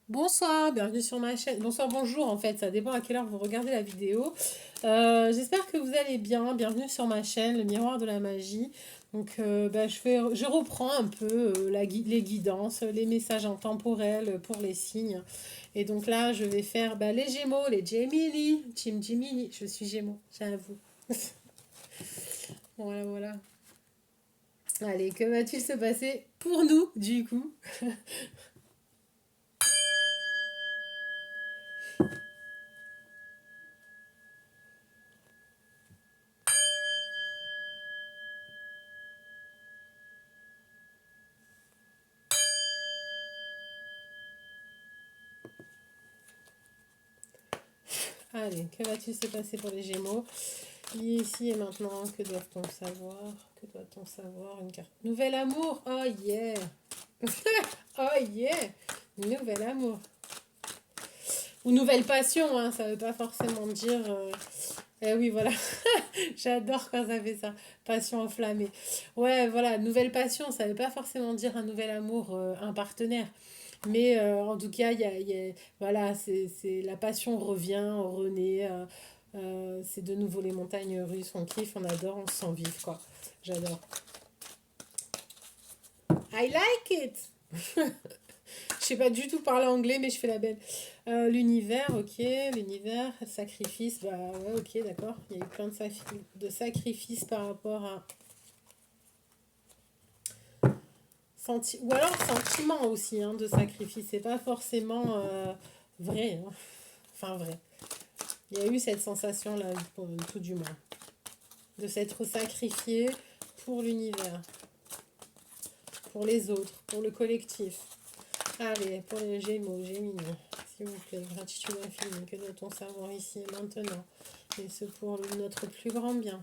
Bonsoir, bienvenue sur ma chaîne. Bonsoir, bonjour en fait, ça dépend à quelle heure vous regardez la vidéo. J'espère que vous allez bien. Bienvenue sur ma chaîne, le miroir de la magie. Donc je reprends un peu les guidances, les messages intemporels pour les signes. Et donc là, je vais faire les Gémeaux, les Gemini, Team Gemini. Je suis Gémeaux, j'avoue. Voilà, voilà. Allez, que va-t-il se passer pour nous du coup? Allez, que va-t-il se passer pour les Gémeaux? Ici et maintenant, que doit-on savoir? Que doit-on savoir? Une carte. Nouvel amour! Oh yeah! Oh yeah! Nouvel amour. Ou nouvelle passion, hein, ça veut pas forcément dire. Eh oui, voilà. J'adore quand ça fait ça. Passion enflammée. Ouais, voilà, nouvelle passion, ça veut pas forcément dire un nouvel amour, un partenaire. Mais en tout cas, voilà, la passion revient, renaît. C'est de nouveau les montagnes russes, on kiffe, on adore, on se sent vivre, quoi. J'adore. I like it! Je sais pas du tout parler anglais, mais je fais la belle. L'univers, ok. L'univers, sacrifice, bah ouais, ok, d'accord. Il y a eu plein de sacrifices par rapport à. Ou alors sentiment aussi, hein, de sacrifice. C'est pas forcément vrai, hein. Enfin, vrai. Il y a eu cette sensation-là, tout du moins. De s'être sacrifié pour l'univers, pour les autres, pour le collectif. Allez, pour les Gémeaux, Géminis, s'il vous plaît, gratitude infinie, que doit-on savoir ici et maintenant? Et ce pour notre plus grand bien.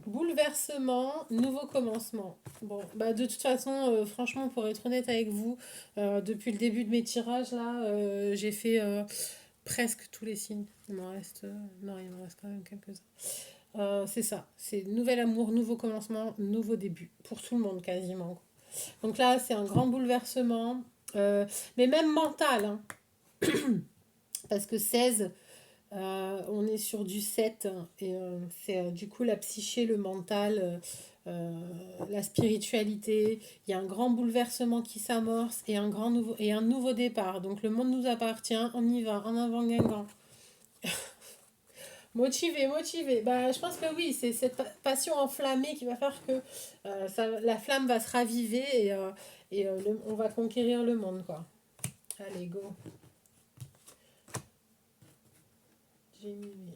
Bouleversement, nouveau commencement. Bon, bah de toute façon, franchement, pour être honnête avec vous, depuis le début de mes tirages, là, j'ai fait presque tous les signes. Il m'en reste, non, il m'en reste quand même quelques-uns. C'est ça, c'est nouvel amour, nouveau commencement, nouveau début, pour tout le monde quasiment. Donc là, c'est un grand bouleversement, mais même mental, hein, parce que 16, on est sur du 7 hein, et c'est du coup la psyché, le mental, la spiritualité. Il y a un grand bouleversement qui s'amorce et un nouveau départ. Donc le monde nous appartient, on y va, en avant Guingamp. Motivé, motivé. Bah, je pense que oui, c'est cette passion enflammée qui va faire que la flamme va se raviver et on va conquérir le monde, quoi. Allez, go. Gemini.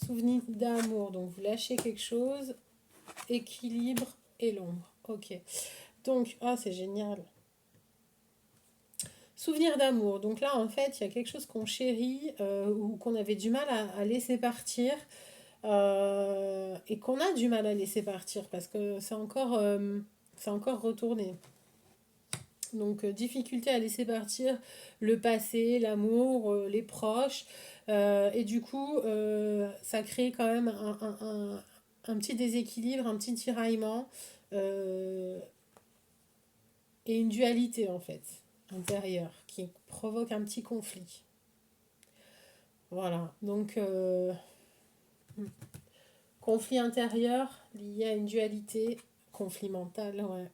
Souvenir d'amour. Donc, vous lâchez quelque chose. Équilibre et l'ombre. Ok. Donc, ah, c'est génial. Souvenir d'amour. Donc là, en fait, il y a quelque chose qu'on chérit ou qu'on avait du mal à laisser partir. Et qu'on a du mal à laisser partir parce que c'est encore retourné. Donc, difficulté à laisser partir le passé, l'amour, les proches. Et du coup, ça crée quand même un petit déséquilibre, un petit tiraillement et une dualité en fait intérieure qui provoque un petit conflit. Voilà, donc conflit intérieur lié à une dualité, conflit mental, ouais.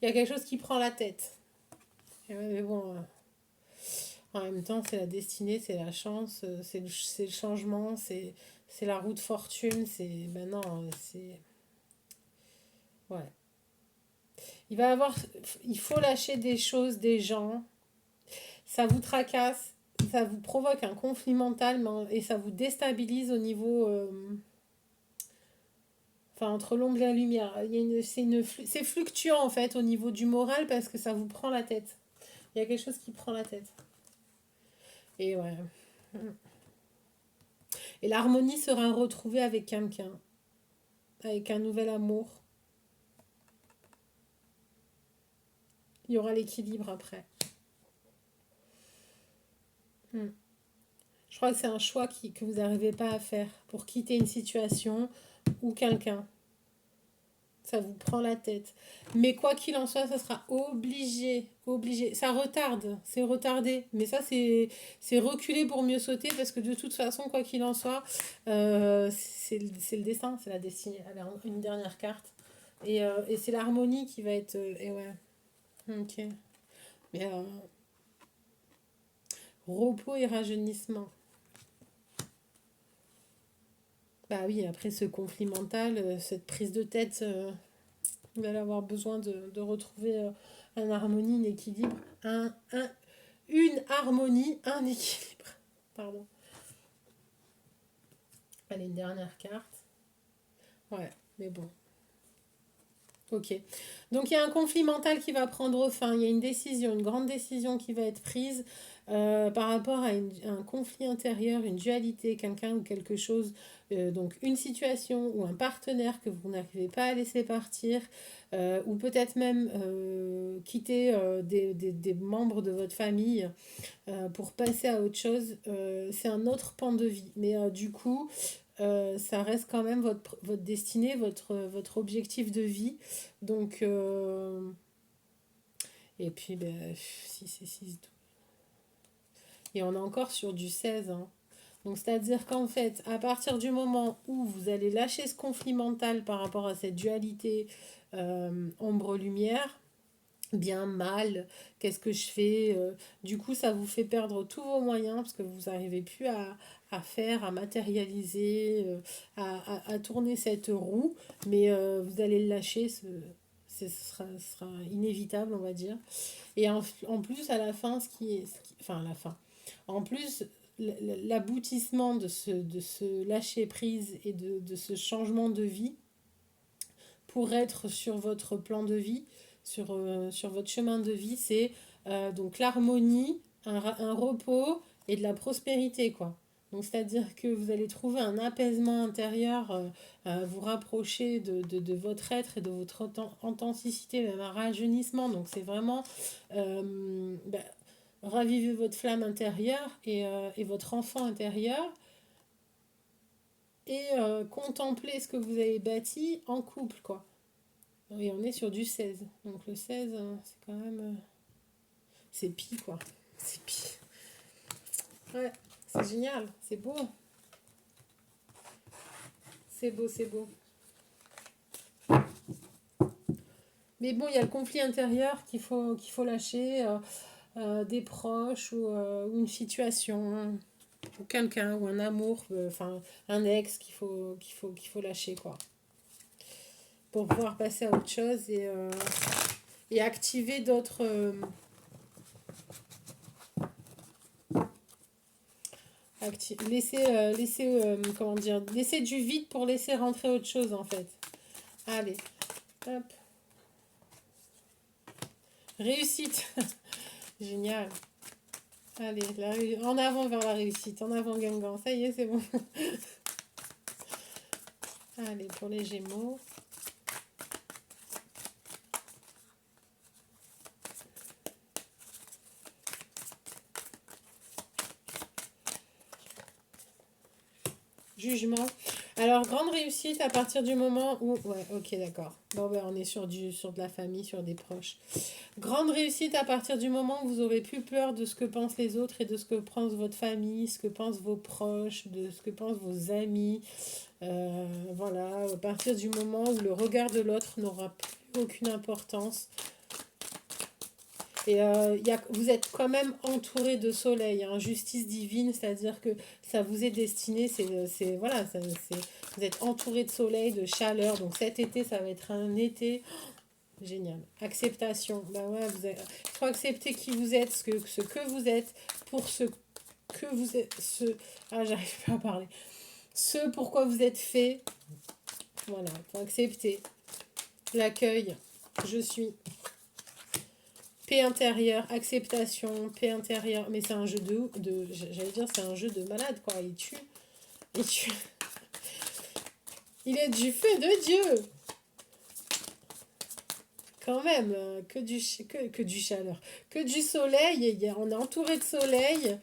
Il y a quelque chose qui prend la tête. Et ouais, mais bon, en même temps, c'est la destinée, c'est la chance, c'est le changement, c'est la roue de fortune, c'est. Ben non, c'est. Ouais. Il va avoir. Il faut lâcher des choses, des gens. Ça vous tracasse, ça vous provoque un conflit mental et ça vous déstabilise au niveau. Enfin, entre l'ombre et la lumière. C'est fluctuant en fait au niveau du moral parce que ça vous prend la tête. Il y a quelque chose qui prend la tête. Et ouais. Et l'harmonie sera retrouvée avec quelqu'un, avec un nouvel amour. Il y aura l'équilibre après. Hmm. Je crois que c'est un choix que vous n'arrivez pas à faire pour quitter une situation ou quelqu'un. Ça vous prend la tête. Mais quoi qu'il en soit, ça sera obligé, obligé. Ça retarde, c'est retardé. Mais ça, c'est reculer pour mieux sauter parce que de toute façon, quoi qu'il en soit, c'est le destin, c'est la destinée. Allez, une dernière carte. Et c'est l'harmonie qui va être... et ouais, ok. Mais repos et rajeunissement. Bah oui, après ce conflit mental, cette prise de tête, vous allez avoir besoin de retrouver un harmonie, un équilibre, une harmonie, un équilibre. Pardon. Allez, une dernière carte. Ouais, mais bon. Ok. Donc il y a un conflit mental qui va prendre fin. Il y a une décision, une grande décision qui va être prise par rapport à un conflit intérieur, une dualité, quelqu'un ou quelque chose. Donc une situation ou un partenaire que vous n'arrivez pas à laisser partir, ou peut-être même quitter des membres de votre famille pour passer à autre chose. C'est un autre pan de vie. Mais du coup, ça reste quand même votre destinée, votre objectif de vie. Donc, et puis, ben, 6 et 6. Et on est encore sur du 16. Hein. Donc, c'est-à-dire qu'en fait, à partir du moment où vous allez lâcher ce conflit mental par rapport à cette dualité ombre-lumière, bien, mal, qu'est-ce que je fais du coup, ça vous fait perdre tous vos moyens parce que vous n'arrivez plus à faire, à matérialiser, à tourner cette roue, mais vous allez le lâcher, ce sera inévitable, on va dire. Et en plus, à la fin, enfin, à la fin, en plus, l'aboutissement de ce lâcher prise et de ce changement de vie, pour être sur votre plan de vie, sur votre chemin de vie, c'est donc l'harmonie, un repos et de la prospérité, quoi. Donc, c'est-à-dire que vous allez trouver un apaisement intérieur, vous rapprocher de votre être et de votre authenticité, même un rajeunissement. Donc, c'est vraiment ben, raviver votre flamme intérieure et votre enfant intérieur et contempler ce que vous avez bâti en couple, quoi. Et on est sur du 16. Donc le 16, c'est quand même... c'est pis, quoi. C'est pis. Ouais, c'est génial. C'est beau. C'est beau, c'est beau. Mais bon, il y a le conflit intérieur qu'il faut lâcher. Des proches ou une situation, ou quelqu'un, ou un amour, enfin un ex qu'il faut lâcher, quoi. Pour pouvoir passer à autre chose et activer d'autres... comment dire, laisser du vide pour laisser rentrer autre chose, en fait. Allez, hop. Réussite. Génial. Allez, en avant vers la réussite. En avant, Gangan. Ça y est, c'est bon. Allez, pour les Gémeaux. Jugement. Alors, grande réussite à partir du moment où... Ouais, ok, d'accord. Bon, ben, on est sur de la famille, sur des proches. Grande réussite à partir du moment où vous aurez plus peur de ce que pensent les autres et de ce que pense votre famille, ce que pensent vos proches, de ce que pensent vos amis. Voilà, à partir du moment où le regard de l'autre n'aura plus aucune importance. Et vous êtes quand même entouré de soleil, hein, justice divine, c'est-à-dire que ça vous est destiné, voilà, vous êtes entouré de soleil, de chaleur. Donc cet été, ça va être un été génial. Acceptation. Bah ouais, il faut accepter qui vous êtes, ce que vous êtes, pour ce que vous êtes, j'arrive pas à parler. Ce pourquoi vous êtes fait. Voilà, il faut accepter. L'accueil. Je suis. Paix intérieure, acceptation, paix intérieure. Mais c'est un jeu j'allais dire, c'est un jeu de malade, quoi. Il tue. Il tue. Il est du feu de Dieu. Quand même, que du chaleur, que du soleil, on est entouré de soleil,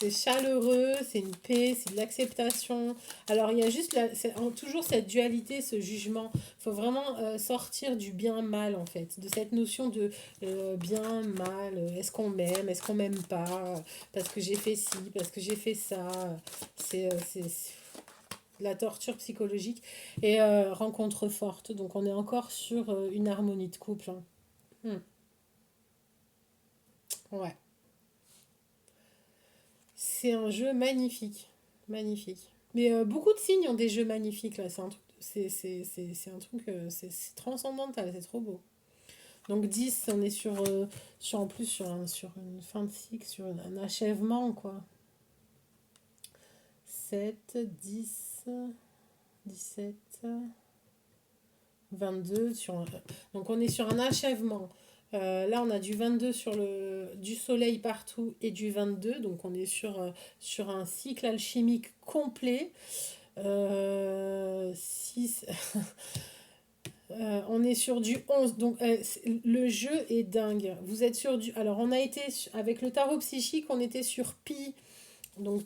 C'est chaleureux, c'est une paix, c'est de l'acceptation. Alors, il y a juste toujours cette dualité, ce jugement. Il faut vraiment sortir du bien-mal, en fait, de cette notion de bien-mal. Est-ce qu'on m'aime, est-ce qu'on m'aime pas, parce que j'ai fait ci, parce que j'ai fait ça. C'est de la torture psychologique. Et rencontre forte. Donc, on est encore sur une harmonie de couple, hein. Hmm. Ouais. C'est un jeu magnifique. Magnifique. Mais beaucoup de signes ont des jeux magnifiques là. C'est un truc, c'est un truc, c'est transcendantal, c'est trop beau. Donc 10 on est en plus sur une fin de cycle, sur un achèvement quoi. 7 10 17 22 donc on est sur un achèvement. Là, on a du 22 du soleil partout et du 22. Donc, on est sur un cycle alchimique complet. 6. On est sur du 11. Donc, le jeu est dingue. Vous êtes sur du. Alors, on a été. Avec le tarot psychique, on était sur Pi. Donc,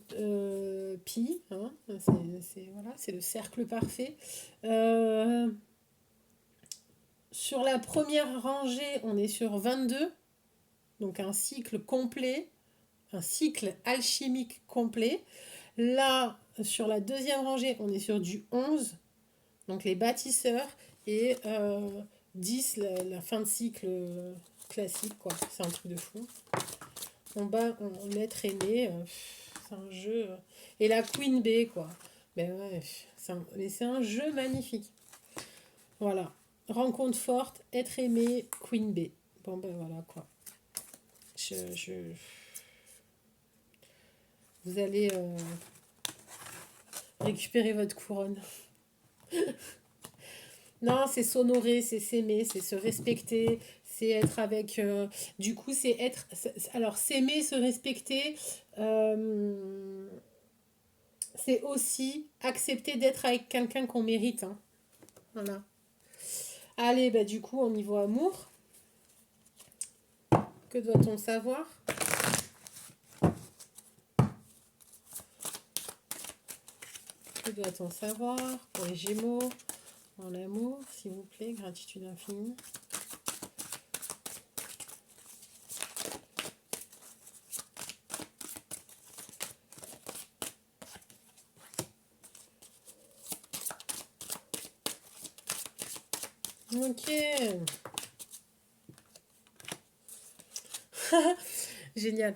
Pi. Hein, voilà, c'est le cercle parfait. Sur la première rangée, on est sur 22. Donc un cycle complet, un cycle alchimique complet. Là, sur la deuxième rangée, on est sur du 11, donc les bâtisseurs, et 10, la fin de cycle classique, quoi. C'est un truc de fou. On bat en être aimé, c'est un jeu. Et la Queen Bee, quoi. Ben ouais, mais c'est un jeu magnifique. Voilà. Rencontre forte, être aimé, Queen Bee. Bon, ben voilà, quoi. Je... Vous allez récupérer votre couronne. Non, c'est s'honorer, c'est s'aimer, c'est se respecter, c'est être avec... du coup, c'est être... Alors, s'aimer, se respecter, euh, c'est aussi accepter d'être avec quelqu'un qu'on mérite, hein. Voilà. Allez, bah du coup, au niveau amour, que doit-on savoir? Que doit-on savoir pour les Gémeaux? En l'amour, s'il vous plaît, gratitude infinie. Ok. Génial.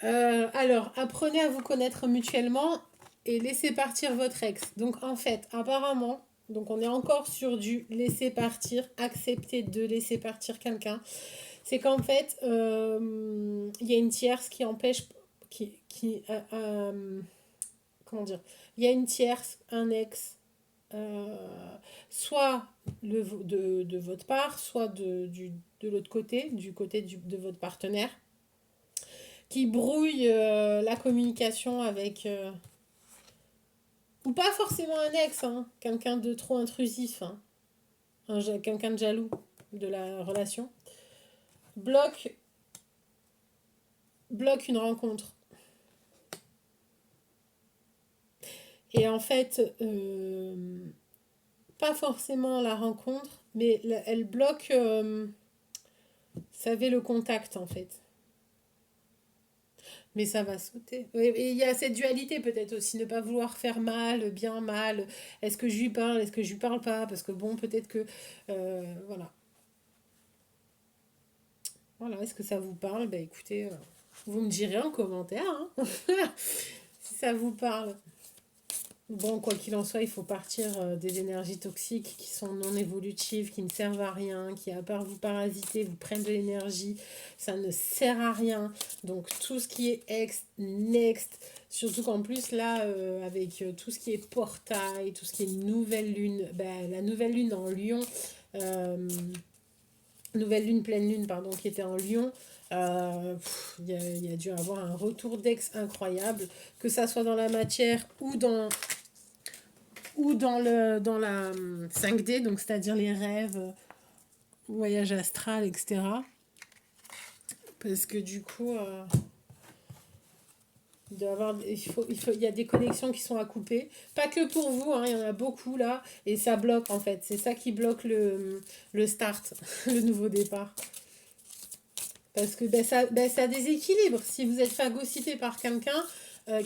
Alors, apprenez à vous connaître mutuellement et laissez partir votre ex. Donc, en fait, apparemment, donc on est encore sur du laisser partir, accepter de laisser partir quelqu'un. C'est qu'en fait, il y a une tierce qui empêche, comment dire, il y a une tierce, un ex, euh, soit de votre part, soit de l'autre côté, du côté de votre partenaire, qui brouille la communication avec, ou pas forcément un ex, hein, quelqu'un de trop intrusif, hein, quelqu'un de jaloux de la relation, bloque, bloque une rencontre. Et en fait, pas forcément la rencontre, mais elle bloque, savez, le contact en fait. Mais ça va sauter. Et il y a cette dualité peut-être aussi, ne pas vouloir faire mal, bien mal. Est-ce que je lui parle, est-ce que je lui parle pas? Parce que bon, peut-être que... voilà. Voilà, est-ce que ça vous parle? Ben écoutez, vous me direz en commentaire, hein, si ça vous parle. Bon, quoi qu'il en soit, il faut partir des énergies toxiques qui sont non évolutives, qui ne servent à rien, qui, à part vous parasiter, vous prennent de l'énergie. Ça ne sert à rien. Donc, tout ce qui est next, surtout qu'en plus, là, avec tout ce qui est portail, tout ce qui est nouvelle lune, ben, la nouvelle lune en Lion, euh, nouvelle lune, pleine lune, pardon, qui était en Lion, il y a dû avoir un retour d'ex incroyable, que ça soit dans la matière ou dans la 5D, donc c'est-à-dire les rêves, voyage astral, etc. Parce que du coup, Il y a des connexions qui sont à couper. Pas que pour vous, hein, il y en a beaucoup là. Et ça bloque en fait. C'est ça qui bloque le start, le nouveau départ. Parce que ça déséquilibre. Si vous êtes phagocyté par quelqu'un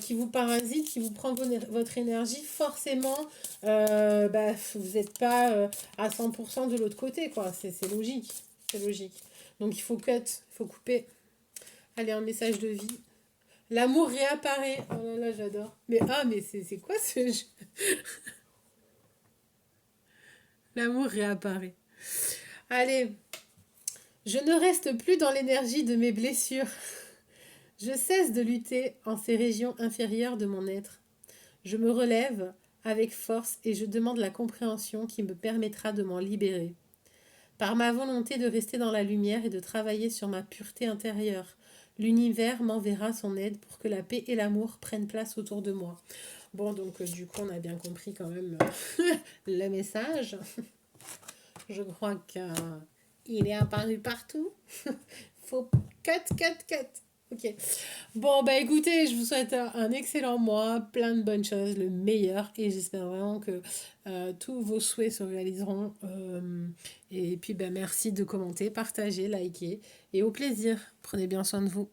qui vous parasite, qui vous prend votre énergie, forcément, vous n'êtes pas à 100% de l'autre côté, quoi. C'est logique. C'est logique. Donc il faut cut, il faut couper. Allez, un message de vie. L'amour réapparaît. Oh là là, j'adore. Mais c'est quoi ce jeu? L'amour réapparaît. Allez, je ne reste plus dans l'énergie de mes blessures. Je cesse de lutter en ces régions inférieures de mon être. Je me relève avec force et je demande la compréhension qui me permettra de m'en libérer. Par ma volonté de rester dans la lumière et de travailler sur ma pureté intérieure, l'univers m'enverra son aide pour que la paix et l'amour prennent place autour de moi. Bon, donc du coup, on a bien compris quand même le message. Je crois qu'il est apparu partout. Faut cut. Ok. Bon, bah écoutez, je vous souhaite un excellent mois, plein de bonnes choses, le meilleur, et j'espère vraiment que tous vos souhaits se réaliseront. Et puis, bah, merci de commenter, partager, liker, et au plaisir. Prenez bien soin de vous.